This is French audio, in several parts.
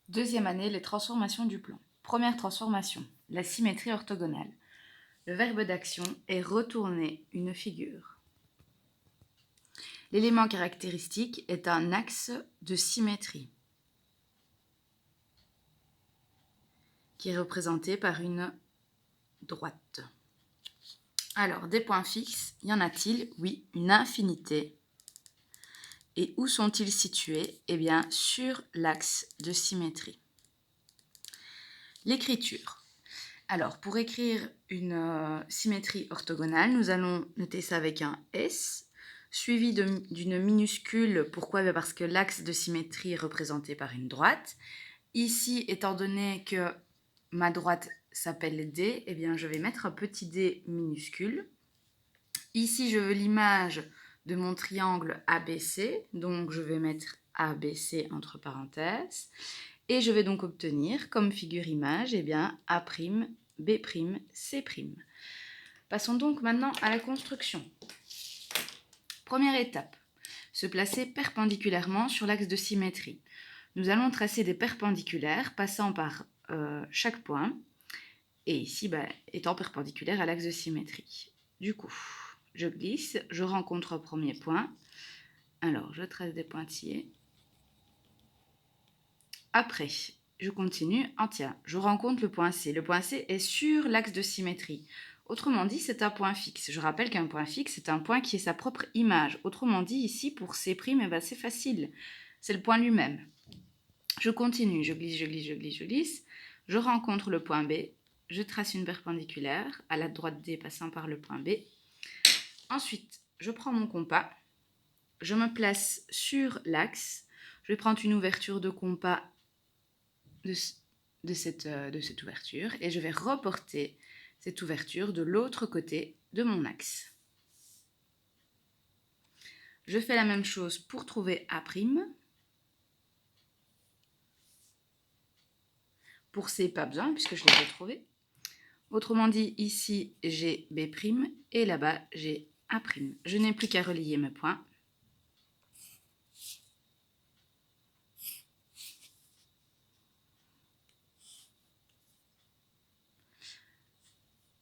Deuxième année, les transformations du plan. Première transformation, la symétrie orthogonale. Le verbe d'action est retourner une figure. L'élément caractéristique est un axe de symétrie qui est représenté par une droite. Alors, des points fixes, y en a-t-il? Oui, une infinité. Et où sont-ils situés? Eh bien, sur l'axe de symétrie. L'écriture. Alors, pour écrire une symétrie orthogonale, nous allons noter ça avec un S, suivi d'une minuscule. Pourquoi? Parce que l'axe de symétrie est représenté par une droite. Ici, étant donné que ma droite s'appelle D, eh bien, je vais mettre un petit d minuscule. Ici, je veux l'image de mon triangle ABC, donc je vais mettre ABC entre parenthèses. Et je vais donc obtenir comme figure image, eh bien, A', B', C'. Passons donc maintenant à la construction. Première étape, se placer perpendiculairement sur l'axe de symétrie. Nous allons tracer des perpendiculaires passant par chaque point, et ici, étant perpendiculaire à l'axe de symétrie. Du coup, je glisse, je rencontre un premier point. Alors, je trace des pointillés. Après, je continue. Tiens, je rencontre le point C. Le point C est sur l'axe de symétrie. Autrement dit, c'est un point fixe. Je rappelle qu'un point fixe, c'est un point qui est sa propre image. Autrement dit, ici, pour C', c'est facile. C'est le point lui-même. Je continue, je glisse. Je rencontre le point B. Je trace une perpendiculaire à la droite D passant par le point B. Ensuite, je prends mon compas. Je me place sur l'axe. Je vais prendre une ouverture de compas de cette ouverture et je vais reporter cette ouverture de l'autre côté de mon axe. Je fais la même chose pour trouver A'. Pour C, pas besoin puisque je l'ai trouvé. Autrement dit, ici j'ai B' et là-bas j'ai A'. Je n'ai plus qu'à relier mes points.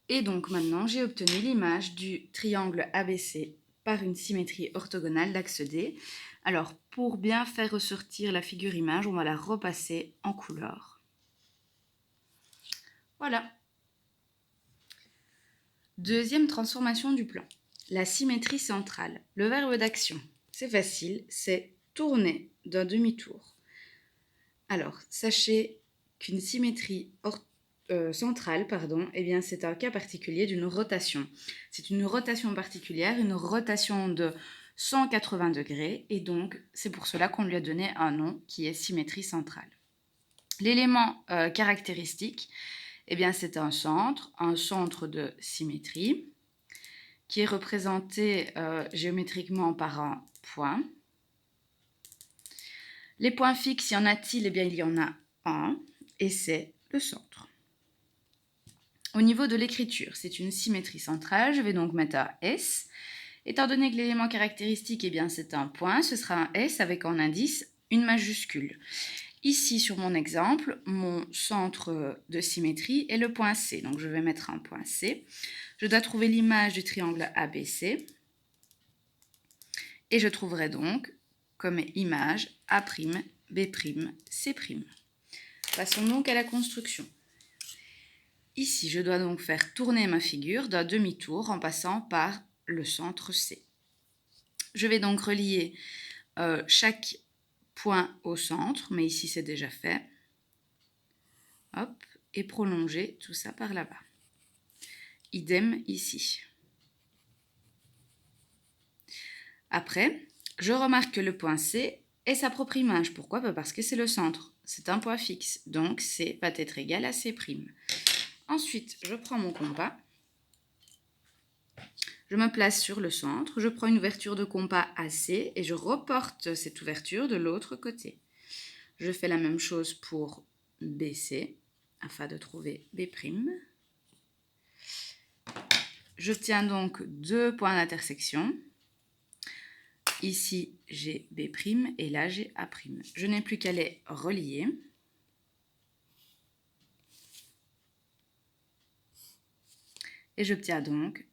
Et donc maintenant, j'ai obtenu l'image du triangle ABC par une symétrie orthogonale d'axe D. Alors, pour bien faire ressortir la figure image, on va la repasser en couleur. Voilà. Deuxième transformation du plan. La symétrie centrale. Le verbe d'action, c'est facile, c'est tourner d'un demi-tour. Alors, sachez qu'une symétrie centrale, eh bien, c'est un cas particulier d'une rotation. C'est une rotation particulière, une rotation de 180 degrés, et donc c'est pour cela qu'on lui a donné un nom qui est symétrie centrale. L'élément caractéristique, eh bien, c'est un centre de symétrie, qui est représenté géométriquement par un point. Les points fixes, y en a-t-il? Eh bien, il y en a un, et c'est le centre. Au niveau de l'écriture, c'est une symétrie centrale. Je vais donc mettre un S. Étant donné que l'élément caractéristique, eh bien, c'est un point, ce sera un S avec en indice une majuscule. Ici, sur mon exemple, mon centre de symétrie est le point C. Donc, je vais mettre un point C. Je dois trouver l'image du triangle ABC. Et je trouverai donc comme image A', B', C'. Passons donc à la construction. Ici, je dois donc faire tourner ma figure d'un demi-tour en passant par le centre C. Je vais donc relier chaque point au centre, mais ici c'est déjà fait. Hop, et prolonger tout ça par là-bas. Idem ici. Après, je remarque que le point C est sa propre image. Pourquoi? Parce que c'est le centre. C'est un point fixe. Donc, C va être égal à C'. Ensuite, je prends mon compas. Je me place sur le centre. Je prends une ouverture de compas AC et je reporte cette ouverture de l'autre côté. Je fais la même chose pour BC afin de trouver B'. J'obtiens donc deux points d'intersection. Ici, j'ai B' et là, j'ai A'. Je n'ai plus qu'à les relier. Et j'obtiens donc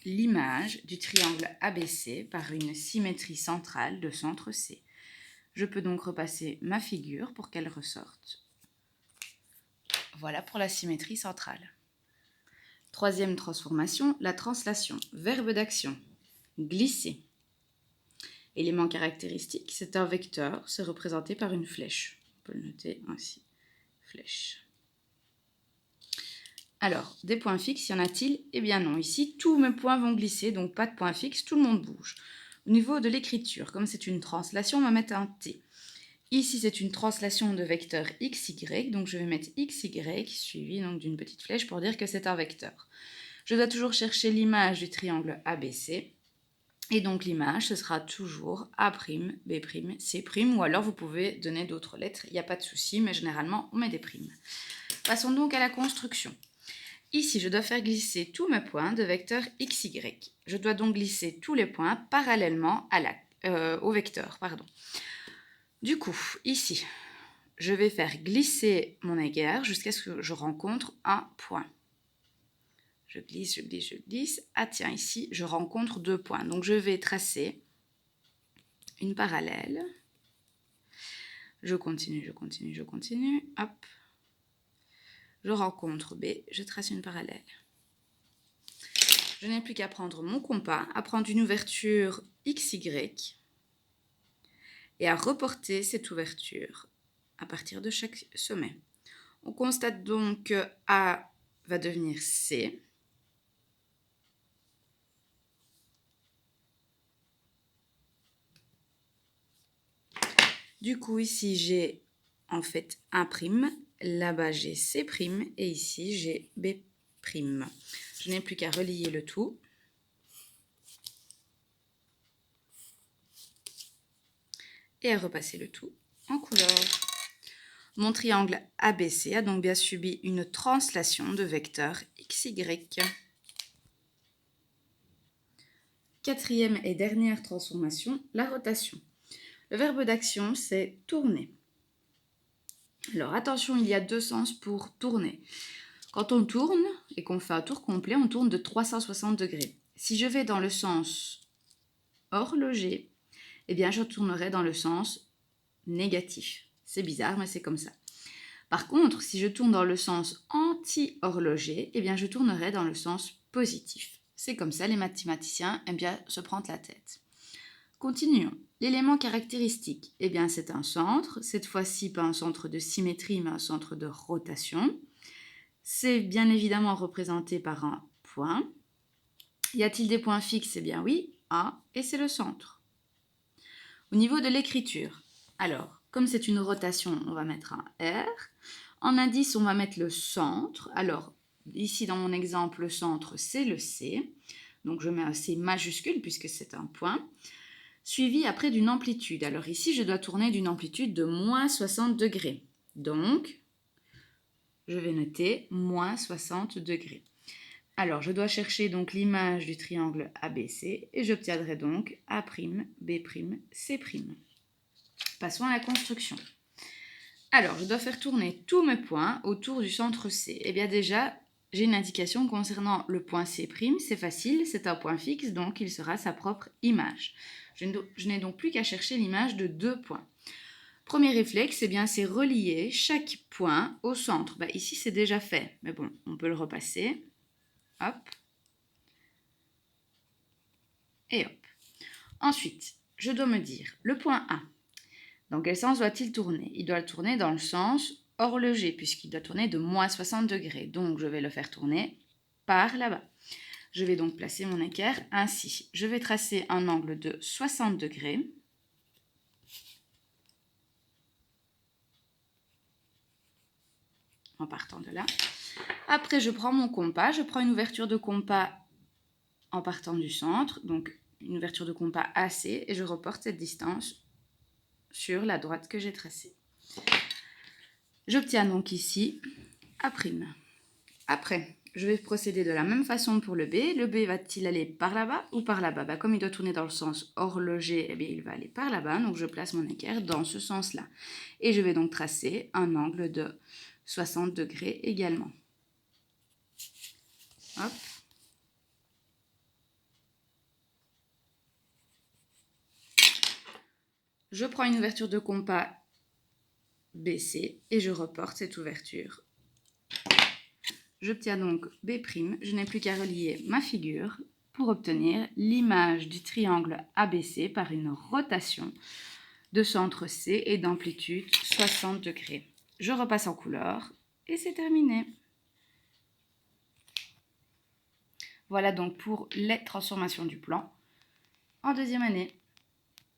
l'image du triangle ABC par une symétrie centrale de centre C. Je peux donc repasser ma figure pour qu'elle ressorte. Voilà pour la symétrie centrale. Troisième transformation, la translation. Verbe d'action, glisser. Élément caractéristique, c'est un vecteur, c'est représenté par une flèche. On peut le noter ainsi, flèche. Alors, des points fixes, y en a-t-il? Eh bien non, ici, tous mes points vont glisser, donc pas de points fixes, tout le monde bouge. Au niveau de l'écriture, comme c'est une translation, on va mettre un T. Ici, c'est une translation de vecteur XY, donc je vais mettre XY, suivi donc d'une petite flèche pour dire que c'est un vecteur. Je dois toujours chercher l'image du triangle ABC, et donc l'image, ce sera toujours A', B', C', ou alors vous pouvez donner d'autres lettres, il n'y a pas de souci, mais généralement, on met des primes. Passons donc à la construction. Ici, je dois faire glisser tous mes points de vecteur XY. Je dois donc glisser tous les points parallèlement au vecteur. Du coup, ici, je vais faire glisser mon équerre jusqu'à ce que je rencontre un point. Je glisse, je glisse, je glisse. Ah tiens, ici, je rencontre 2 points. Donc, je vais tracer une parallèle. Je continue, je continue, je continue. Hop. Je rencontre B, je trace une parallèle. Je n'ai plus qu'à prendre mon compas, à prendre une ouverture XY et à reporter cette ouverture à partir de chaque sommet. On constate donc que A va devenir C. Du coup, ici, j'ai en fait A', là-bas j'ai C', et ici j'ai B'. Je n'ai plus qu'à relier le tout. Et à repasser le tout en couleur. Mon triangle ABC a donc bien subi une translation de vecteur XY. Quatrième et dernière transformation, la rotation. Le verbe d'action, c'est tourner. Alors attention, il y a 2 sens pour tourner. Quand on tourne et qu'on fait un tour complet, on tourne de 360 degrés. Si je vais dans le sens horloger, eh bien je tournerai dans le sens négatif. C'est bizarre, mais c'est comme ça. Par contre, si je tourne dans le sens anti-horloger, eh bien je tournerai dans le sens positif. C'est comme ça, les mathématiciens aiment bien se prendre la tête. Continuons. L'élément caractéristique, eh bien c'est un centre, cette fois-ci pas un centre de symétrie, mais un centre de rotation. C'est bien évidemment représenté par un point. Y a-t-il des points fixes? Eh bien oui, A, et c'est le centre. Au niveau de l'écriture, alors, comme c'est une rotation, on va mettre un R. En indice, on va mettre le centre. Alors, ici dans mon exemple, le centre, c'est le C. Donc, je mets un C majuscule puisque c'est un point. Suivi après d'une amplitude. Alors ici, je dois tourner d'une amplitude de moins 60 degrés. Donc, je vais noter moins 60 degrés. Alors, je dois chercher donc l'image du triangle ABC et j'obtiendrai donc A', B', C'. Passons à la construction. Alors, je dois faire tourner tous mes points autour du centre C. Eh bien déjà, j'ai une indication concernant le point C', c'est facile, c'est un point fixe, donc il sera sa propre image. Je n'ai donc plus qu'à chercher l'image de 2 points. Premier réflexe, eh bien, c'est relier chaque point au centre. Ici, c'est déjà fait, mais bon, on peut le repasser. Hop. Et hop. Ensuite, je dois me dire, le point A, dans quel sens doit-il tourner? Il doit le tourner dans le sens horloger, puisqu'il doit tourner de moins 60 degrés. Donc, je vais le faire tourner par là-bas. Je vais donc placer mon équerre ainsi. Je vais tracer un angle de 60 degrés. En partant de là. Après, je prends mon compas. Je prends une ouverture de compas en partant du centre. Donc, une ouverture de compas AC. Et je reporte cette distance sur la droite que j'ai tracée. J'obtiens donc ici A'. Après, je vais procéder de la même façon pour le B. Le B va-t-il aller par là-bas ou par là-bas? Comme il doit tourner dans le sens horloger, eh bien, il va aller par là-bas. Donc, je place mon équerre dans ce sens-là. Et je vais donc tracer un angle de 60 degrés également. Hop. Je prends une ouverture de compas BC et je reporte cette ouverture. J'obtiens donc B', je n'ai plus qu'à relier ma figure pour obtenir l'image du triangle ABC par une rotation de centre C et d'amplitude 60 degrés. Je repasse en couleur et c'est terminé. Voilà donc pour les transformations du plan en deuxième année.